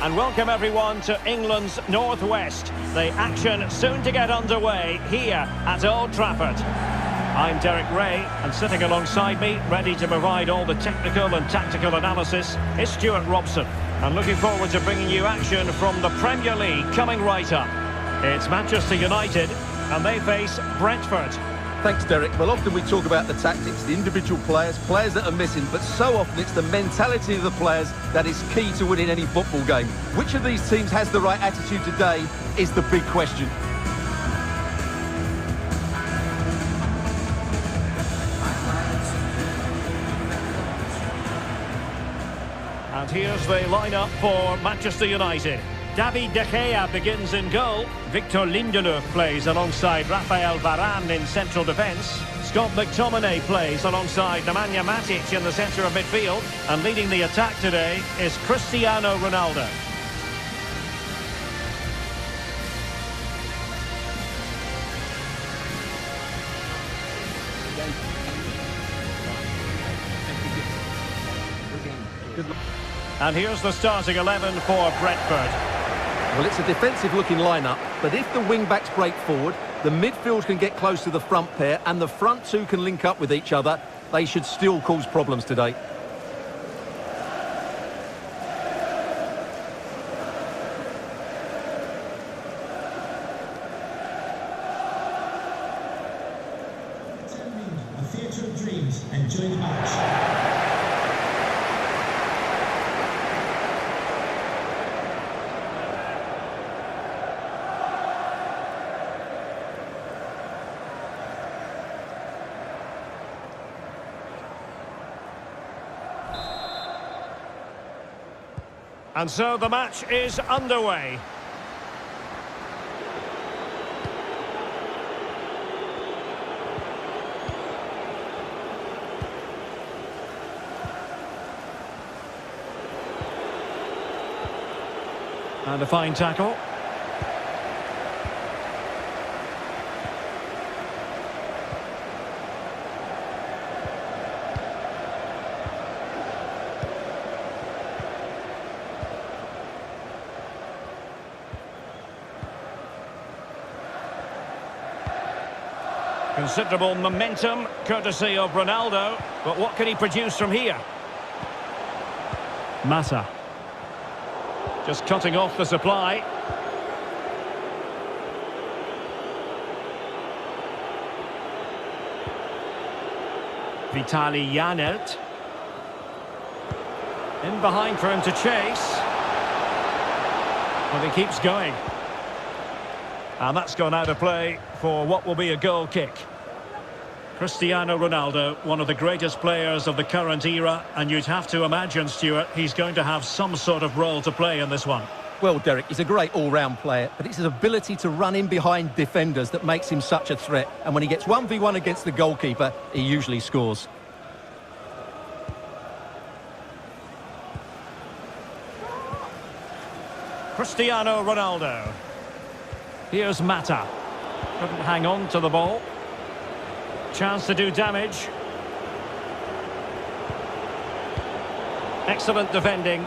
and welcome everyone to England's Northwest. The action soon to get underway here at Old Trafford. I'm Derek Ray, and sitting alongside me, ready to provide all the technical and tactical analysis, is Stuart Robson. And looking forward to bringing you action from the Premier League coming right up. It's Manchester United, and they face Brentford. Thanks, Derek. Well, often we talk about the tactics, the individual players that are missing, but so often it's the mentality of the players that is key to winning any football game. Which of these teams has the right attitude today is the big question. And here's the lineup for Manchester United. David De Gea begins in goal. Victor Lindelöf plays alongside Rafael Varane in central defence. Scott McTominay plays alongside Nemanja Matic in the centre of midfield. And leading the attack today is Cristiano Ronaldo. And here's the starting 11 for Brentford. Well, it's a defensive-looking lineup, but if the wing-backs break forward, the midfield can get close to the front pair, and the front two can link up with each other, they should still cause problems today. A theatre of dreams. Enjoy the match. And so the match is underway. And a fine tackle. Considerable momentum, courtesy of Ronaldo. But what can he produce from here? Mata. Just cutting off the supply. Vitali Janelt. In behind for him to chase. But he keeps going. And that's gone out of play for what will be a goal kick. Cristiano Ronaldo, one of the greatest players of the current era, and you'd have to imagine, Stuart, he's going to have some sort of role to play in this one. Well, Derek, he's a great all-round player, but it's his ability to run in behind defenders that makes him such a threat. And when he gets 1v1 against the goalkeeper, he usually scores. Cristiano Ronaldo. Here's Mata. Couldn't hang on to the ball. Chance to do damage. Excellent defending.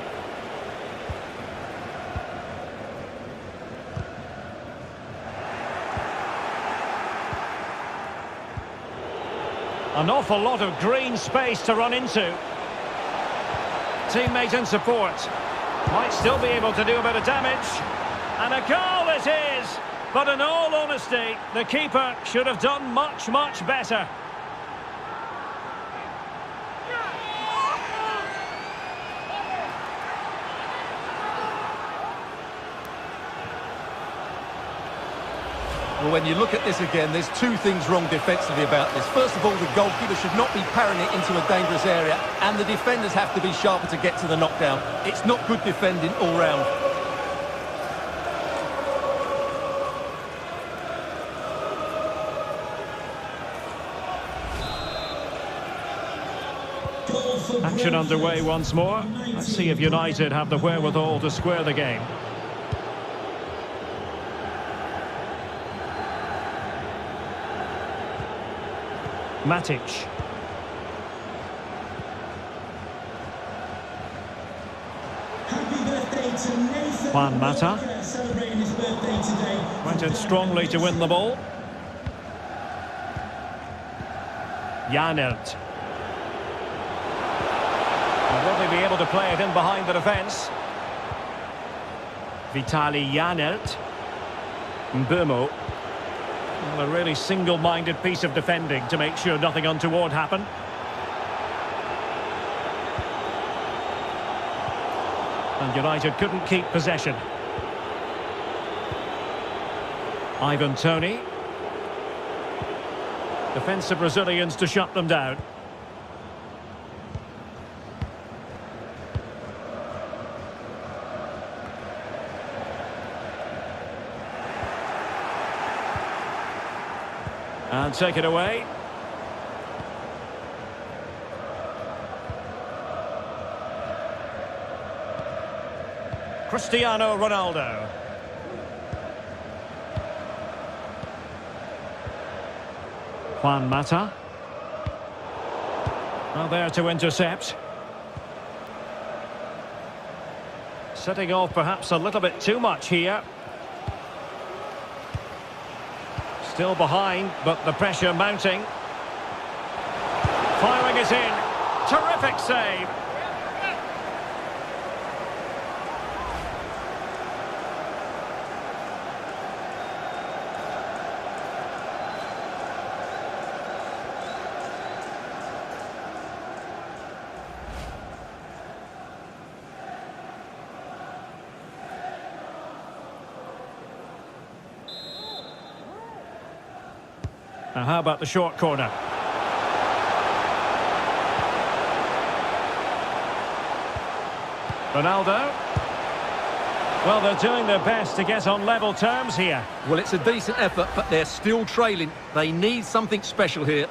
An awful lot of green space to run into. Teammate in support. Might still be able to do a bit of damage. And a goal it is! But in all honesty, the keeper should have done much, much better. Well, when you look at this again, there's two things wrong defensively about this. First of all, the goalkeeper should not be parrying it into a dangerous area, and the defenders have to be sharper to get to the knockdown. It's not good defending all round. Action underway once more. Let's see if United have the wherewithal to square the game. Matic. Happy birthday birthday to Nathan Juan Mata. Walker, celebrating his birthday today. Went in strongly to win the ball. Janelt. Will they be able to play it in behind the defence? Vitali Janelt. Mbeumo. Well, a really single-minded piece of defending to make sure nothing untoward happened. And United couldn't keep possession. Ivan Toney. Defensive Brazilians to shut them down. And take it away. Cristiano Ronaldo. Juan Mata. Well, there to intercept. Setting off perhaps a little bit too much here. Still behind, but the pressure mounting. Firing it in. Terrific save. Now, how about the short corner? Ronaldo. Well, they're doing their best to get on level terms here. Well, it's a decent effort, but they're still trailing. They need something special here.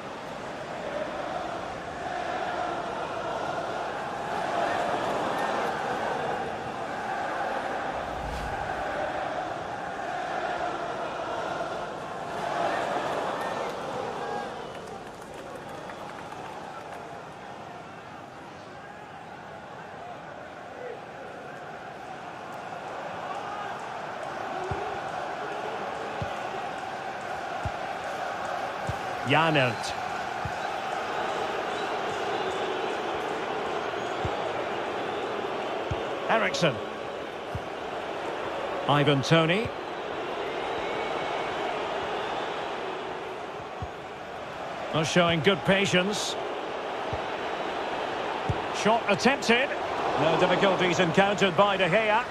Janelt. Eriksson. Ivan Toney. Well, showing good patience. Shot attempted. No difficulties encountered by De Gea.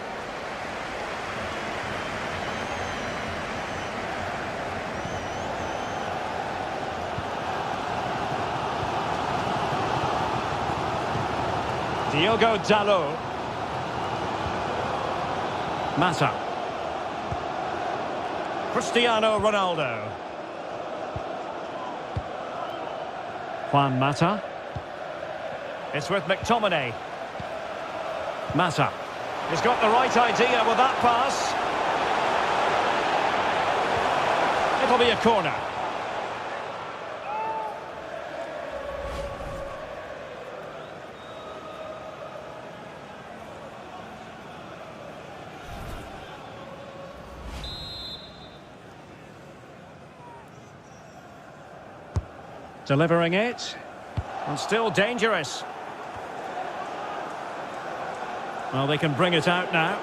Diogo Dalot. Mata. Cristiano Ronaldo. Juan Mata. It's with McTominay. Mata. He's got the right idea with that pass. It'll be a corner. Delivering it, and still dangerous. Well, they can bring it out now.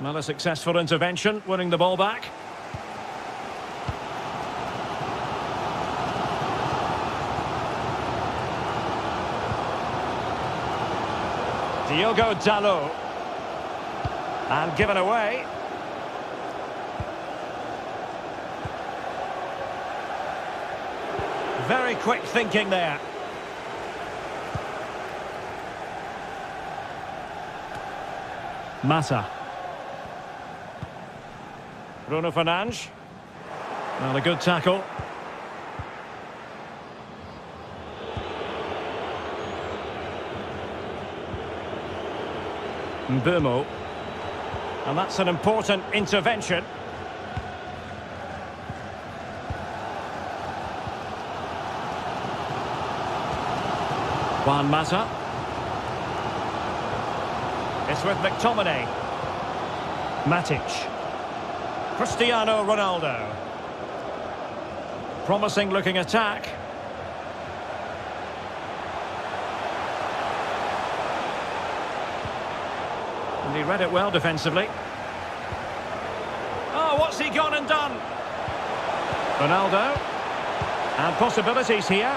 Well, a successful intervention, winning the ball back. Diogo Dalot. And given away. Very quick thinking there. Mata. Bruno Fernandes. Well, a good tackle. Mbeumo. And that's an important intervention. Juan Mata. It's with McTominay. Matic. Cristiano Ronaldo. Promising looking attack. And he read it well defensively. Oh, what's he gone and done? Ronaldo. And possibilities here.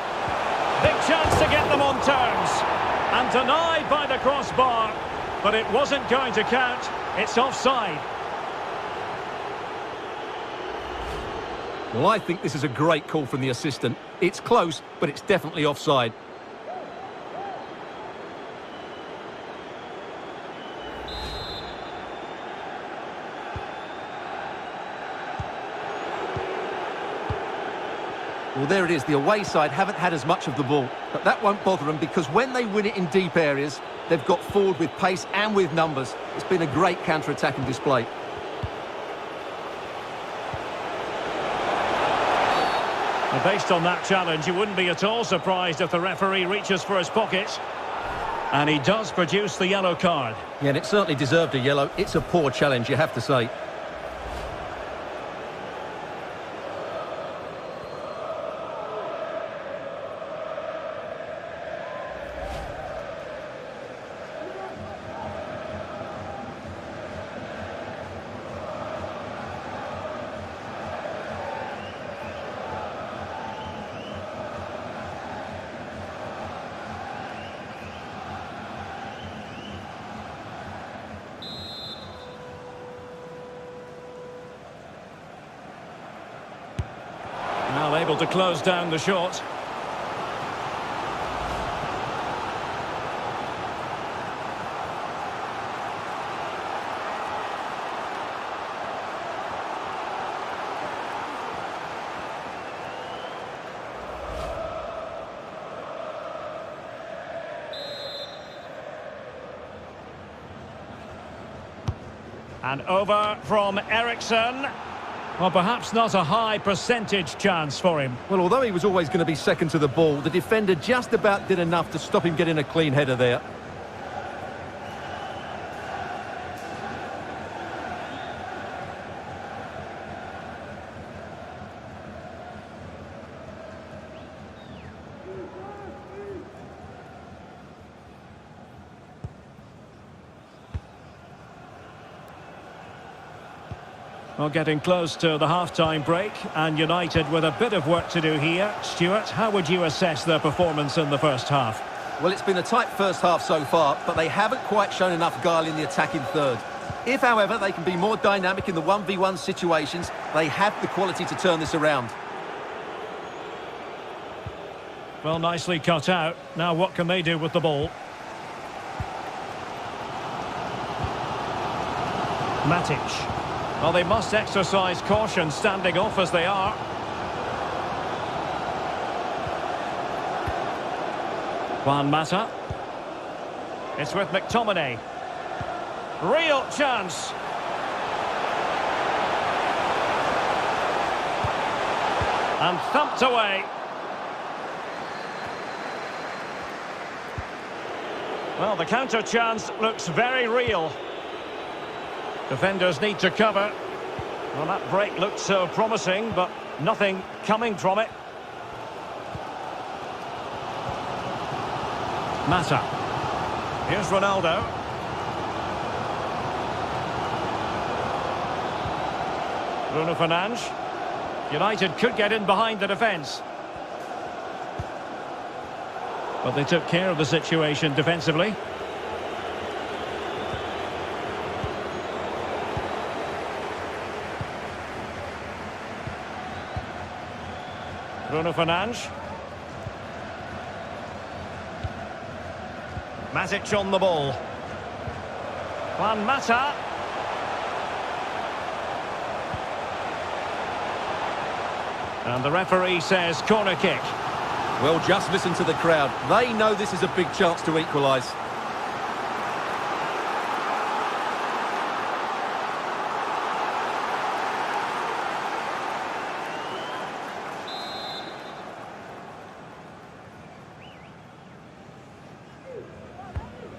Big chance to get them on terms. And denied by the crossbar. But it wasn't going to count. It's offside. Well, I think this is a great call from the assistant. It's close, but it's definitely offside. Well, there it is. The away side haven't had as much of the ball, but that won't bother them because when they win it in deep areas, they've got forward with pace and with numbers. It's been a great counter-attacking display. And based on that challenge, you wouldn't be at all surprised if the referee reaches for his pocket. And he does produce the yellow card. Yeah, and it certainly deserved a yellow. It's a poor challenge, you have to say. Now able to close down the shot. And over from Eriksson. Well, perhaps not a high percentage chance for him. Well, although he was always going to be second to the ball, the defender just about did enough to stop him getting a clean header there. Well, getting close to the half-time break, and United with a bit of work to do here. Stuart, how would you assess their performance in the first half? Well, it's been a tight first half so far, but they haven't quite shown enough guile in the attacking third. If, however, they can be more dynamic in the 1v1 situations, they have the quality to turn this around. Well, nicely cut out. Now what can they do with the ball? Matic. Well, they must exercise caution standing off as they are. Juan Mata. It's with McTominay. Real chance. And thumped away. Well, the counter chance looks very real. Defenders need to cover. Well, that break looked so promising, but nothing coming from it. Mata. Here's Ronaldo. Bruno Fernandes. United could get in behind the defence. But they took care of the situation defensively. Bruno Fernandes. Matic on the ball. Juan Mata. And the referee says corner kick. Well, just listen to the crowd. They know this is a big chance to equalise.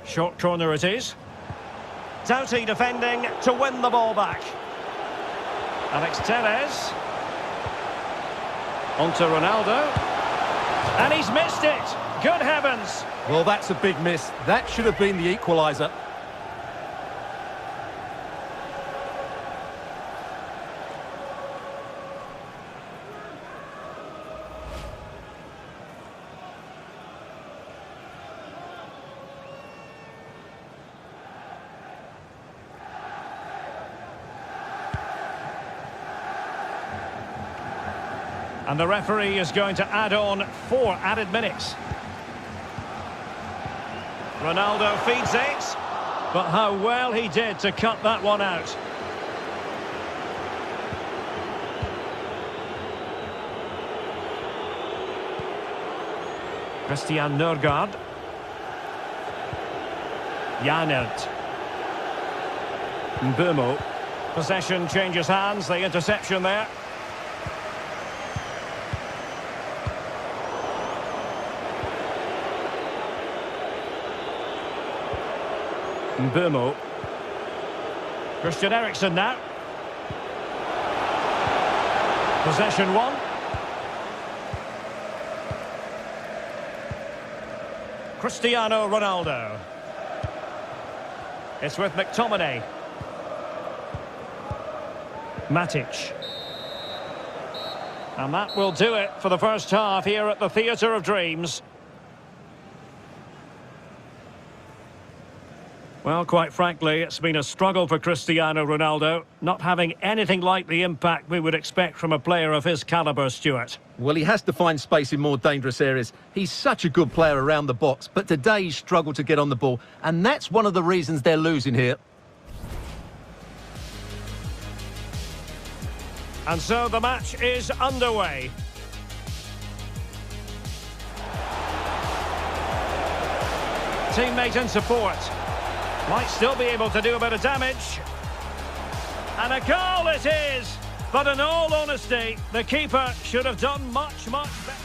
Short corner it is. Doughty defending to win the ball back. Alex Telles. On to Ronaldo. And he's missed it. Good heavens. Well, that's a big miss. That should have been the equaliser. And the referee is going to add on 4 added minutes. Ronaldo feeds it. But how well he did to cut that one out. Christian Nørgaard. Janert. Mbeumo. Possession changes hands, the interception there. Mbeumo. Christian Eriksen now. Possession 1. Cristiano Ronaldo. It's with McTominay. Matic. And that will do it for the first half here at the Theatre of Dreams. Well, quite frankly, it's been a struggle for Cristiano Ronaldo, not having anything like the impact we would expect from a player of his calibre, Stuart. Well, he has to find space in more dangerous areas. He's such a good player around the box, but today he's struggled to get on the ball, and that's one of the reasons they're losing here. And so the match is underway. Teammate in support. Might still be able to do a bit of damage. And a goal it is! But in all honesty, the keeper should have done much, much better.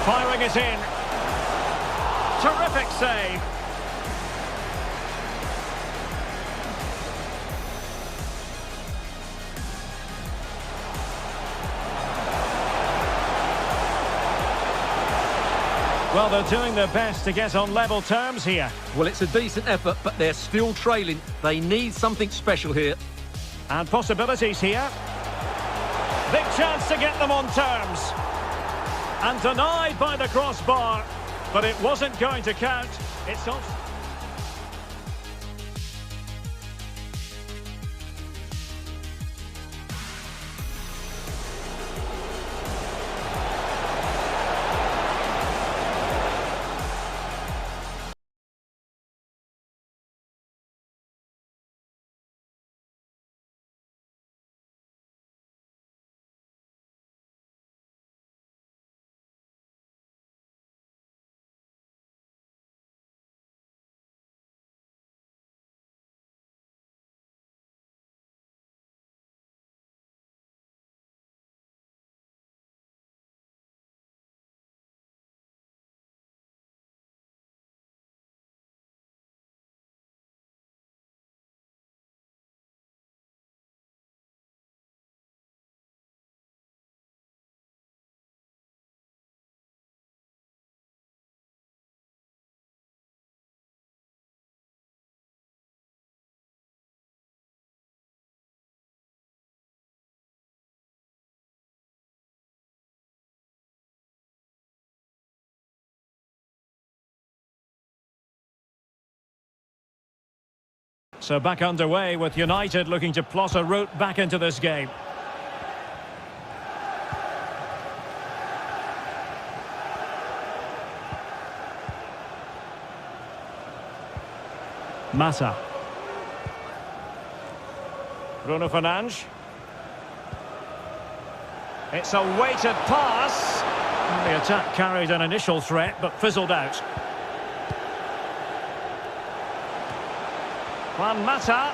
Firing it in. Terrific save. Well, they're doing their best to get on level terms here. Well, it's a decent effort, but they're still trailing. They need something special here. And possibilities here. Big chance to get them on terms. And denied by the crossbar. But it wasn't going to count. It's off. So back underway with United looking to plot a route back into this game. Mata. Bruno Fernandes. It's a weighted pass. The attack carried an initial threat but fizzled out. Juan Mata.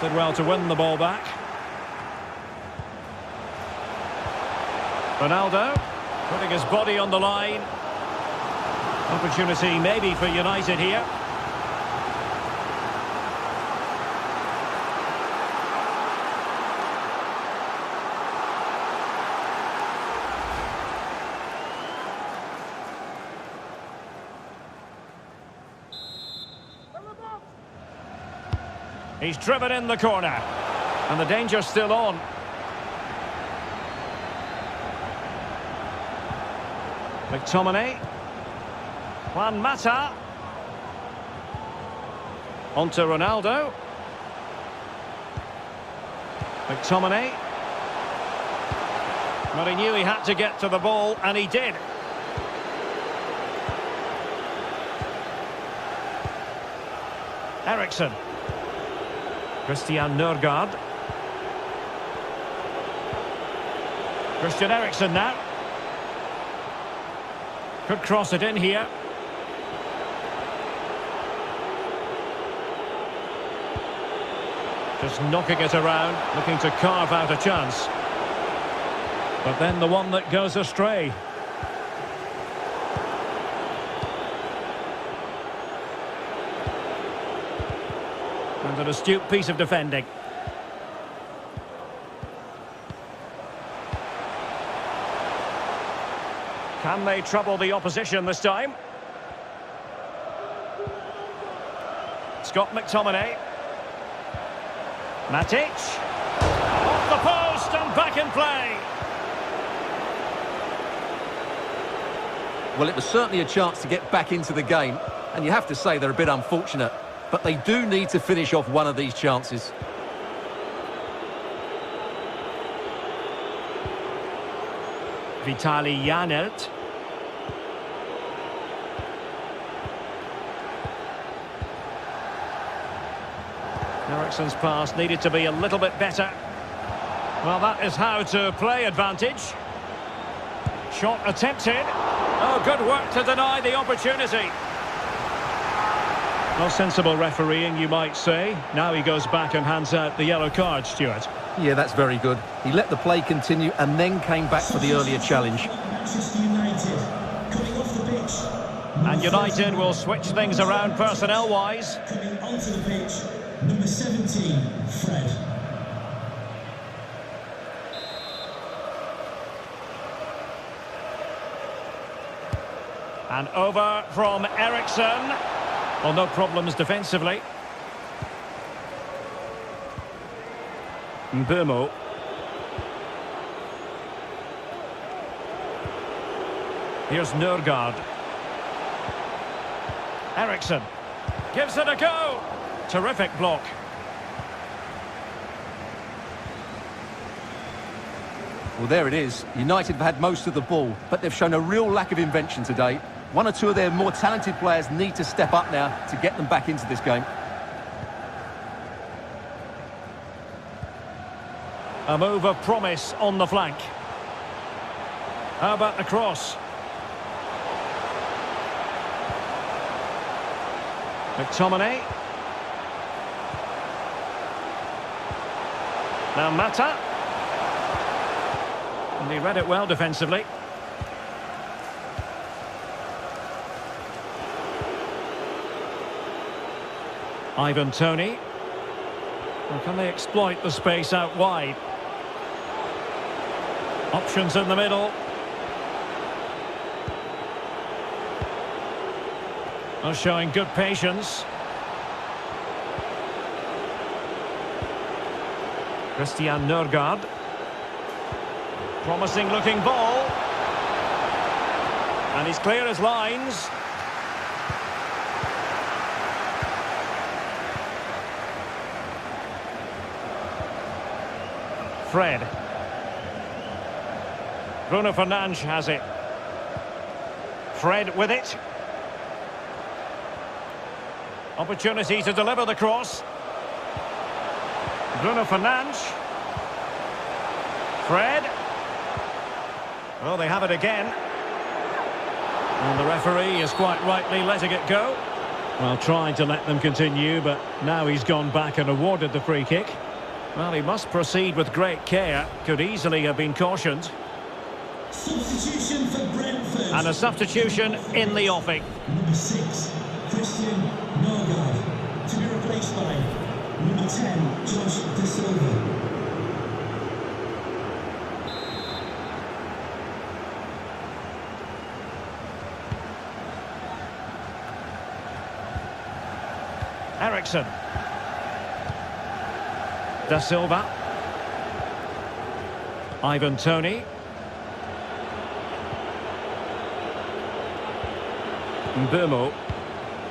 Did well to win the ball back. Ronaldo. Putting his body on the line. Opportunity maybe for United here. He's driven in the corner. And the danger's still on. McTominay. Juan Mata. On to Ronaldo. McTominay. But he knew he had to get to the ball, and he did. Eriksen. Christian Nørgaard. Christian Eriksen now. Could cross it in here. Just knocking it around, looking to carve out a chance. But then the one that goes astray. And an astute piece of defending. Can they trouble the opposition this time? Scott McTominay. Matic. Off the post and back in play. Well, it was certainly a chance to get back into the game. And you have to say they're a bit unfortunate. But they do need to finish off one of these chances. Vitaly Janelt. Eriksen's pass needed to be a little bit better. Well, that is how to play advantage. Shot attempted. Oh, good work to deny the opportunity. Well, sensible refereeing, you might say. Now he goes back and hands out the yellow card, Stuart. Yeah, that's very good. He let the play continue and then came back for the earlier challenge. Manchester United coming off the pitch. And United will switch things around personnel-wise. Coming onto the pitch, number 17, Fred. And over from Eriksen. Well, no problems defensively. Mbeumo. Here's Nørgaard. Eriksen. Gives it a go. Terrific block. Well, there it is. United have had most of the ball, but they've shown a real lack of invention today. One or two of their more talented players need to step up now to get them back into this game. A move of promise on the flank. How about the cross? McTominay. Now Mata. And he read it well defensively. Ivan Toney. Well, can they exploit the space out wide? Options in the middle. Oh, showing good patience. Christian Nørgaard. Promising looking ball. And he's clear as lines. Fred. Bruno Fernandes has it. Fred with it. Opportunity to deliver the cross. Bruno Fernandes. Fred. Well, they have it again. And the referee is quite rightly letting it go. Well, trying to let them continue, but now he's gone back and awarded the free kick. Well, he must proceed with great care. Could easily have been cautioned. Substitution for Brentford. And a substitution in the offing. Number 6, Christian Norgard. To be replaced by number 10, Josh De Silva. Eriksson. Da Silva. Ivan Toney. Mbumo.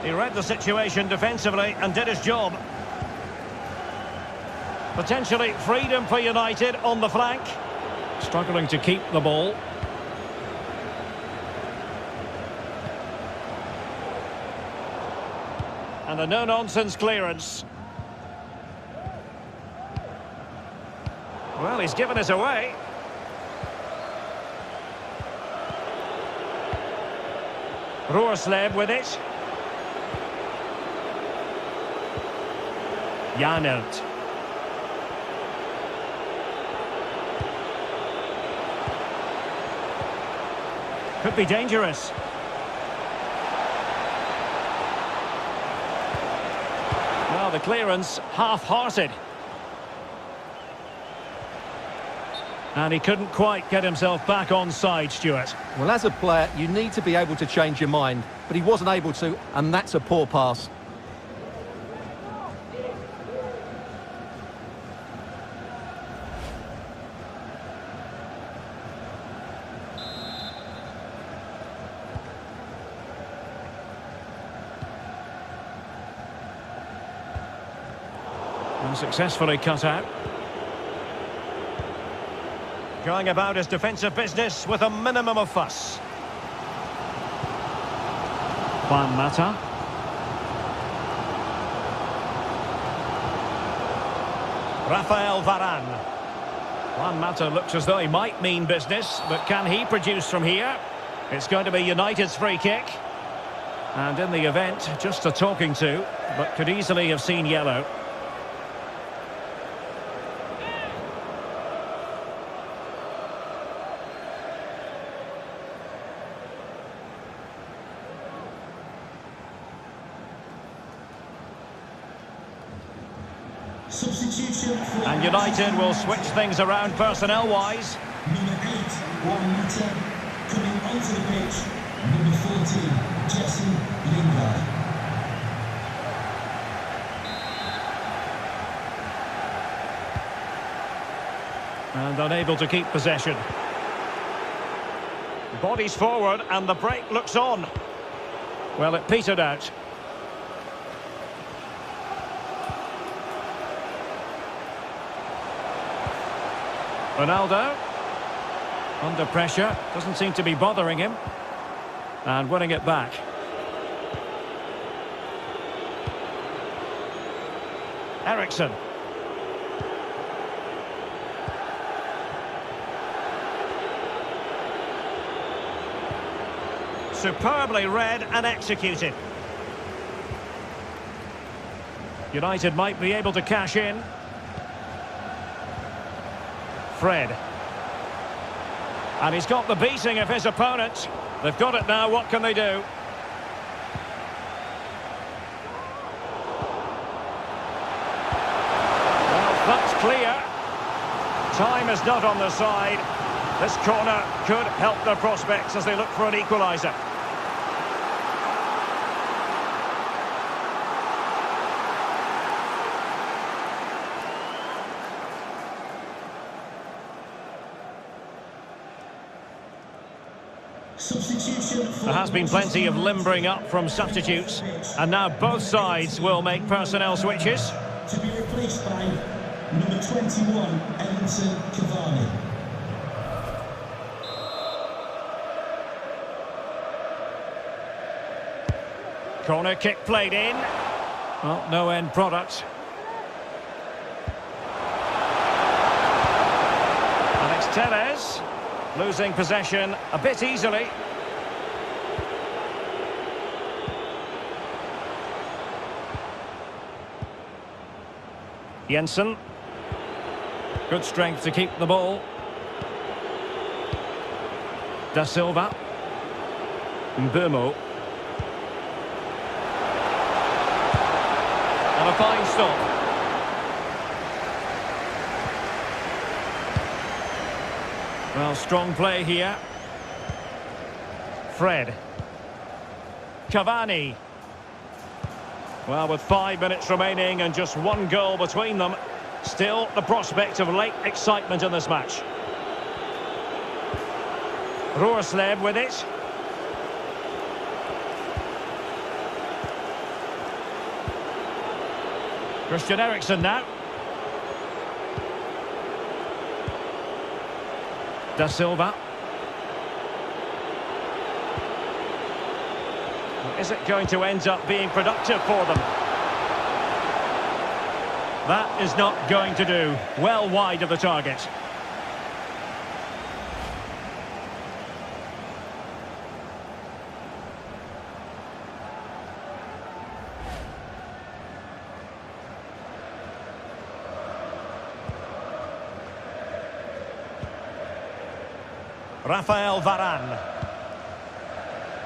He read the situation defensively and did his job. Potentially freedom for United on the flank. Struggling to keep the ball. And a no-nonsense clearance. Well, he's given it away. Roersleb with it. Janelt. Could be dangerous. Well, the clearance half-hearted. And he couldn't quite get himself back on side, Stuart. Well, as a player, you need to be able to change your mind, but he wasn't able to, and that's a poor pass. Unsuccessfully cut out. Going about his defensive business with a minimum of fuss. Juan Mata. Rafael Varane. Juan Mata looks as though he might mean business, but can he produce from here? It's going to be United's free kick. And in the event, just a talking to, but could easily have seen yellow. Substitution for And United will switch things around personnel-wise. number 8, Juan Mata. Coming onto the pitch, number 14, Jesse Lingard. And unable to keep possession. Bodies forward and the break looks on. Well, it petered out. Ronaldo. Under pressure. Doesn't seem to be bothering him. And winning it back. Eriksson. Superbly read and executed. United might be able to cash in. Fred. And he's got the beating of his opponent. They've got it now, what can they do? Well, that's clear. Time is not on their side. This corner could help their prospects as they look for an equaliser. There has been plenty of limbering up from substitutes, and now both sides will make personnel switches. To be replaced by number 21, Edinson Cavani. Corner kick played in. Well, no end product. Alex Telles losing possession a bit easily. Jensen. Good strength to keep the ball. Da Silva. Mbumo. And a fine stop. Well, strong play here. Fred. Cavani. Well, with 5 minutes remaining and just one goal between them, still the prospect of late excitement in this match. Roerslev with it. Christian Eriksen now. Da Silva. Is it going to end up being productive for them? That is not going to do. Well wide of the target. Rafael Varane.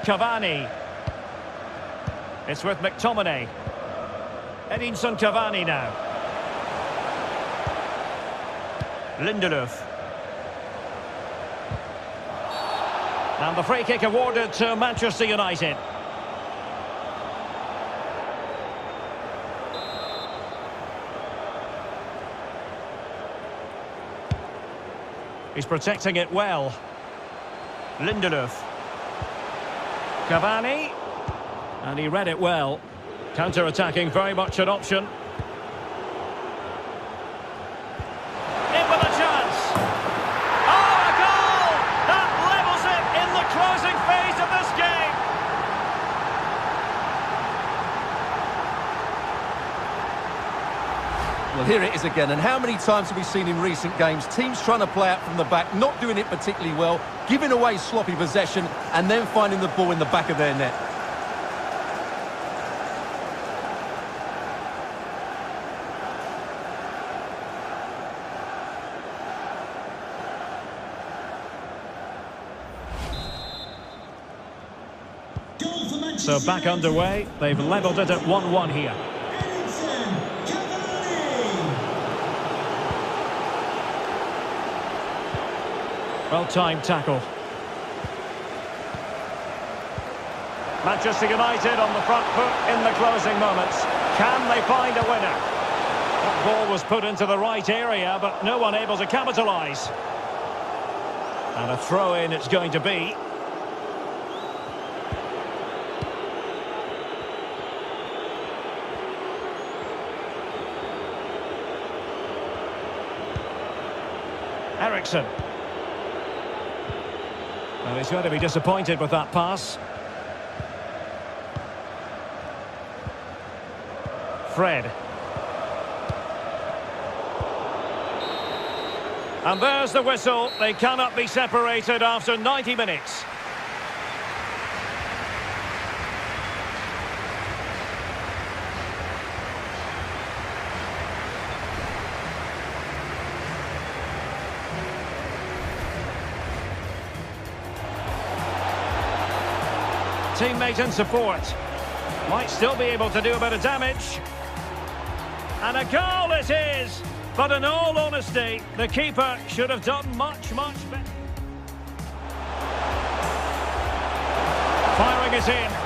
Cavani. It's with McTominay. Edinson Cavani now. Lindelöf. And the free kick awarded to Manchester United. He's protecting it well. Lindelöf. Cavani. And he read it well. Counter-attacking, very much an option. In with a chance. Oh, a goal! That levels it in the closing phase of this game. Well, here it is again, and how many times have we seen in recent games teams trying to play out from the back, not doing it particularly well, giving away sloppy possession, and then finding the ball in the back of their net. So back underway, they've levelled it at 1-1 here. Well-timed tackle. Manchester United on the front foot in the closing moments. Can they find a winner? That ball was put into the right area, but no one able to capitalise. And a throw-in it's going to be. Eriksen. Well, he's going to be disappointed with that pass. Fred. And there's the whistle. They cannot be separated after 90 minutes. Teammate and support. Might still be able to do a bit of damage. And a goal it is! But in all honesty, the keeper should have done much, much better. Firing it in.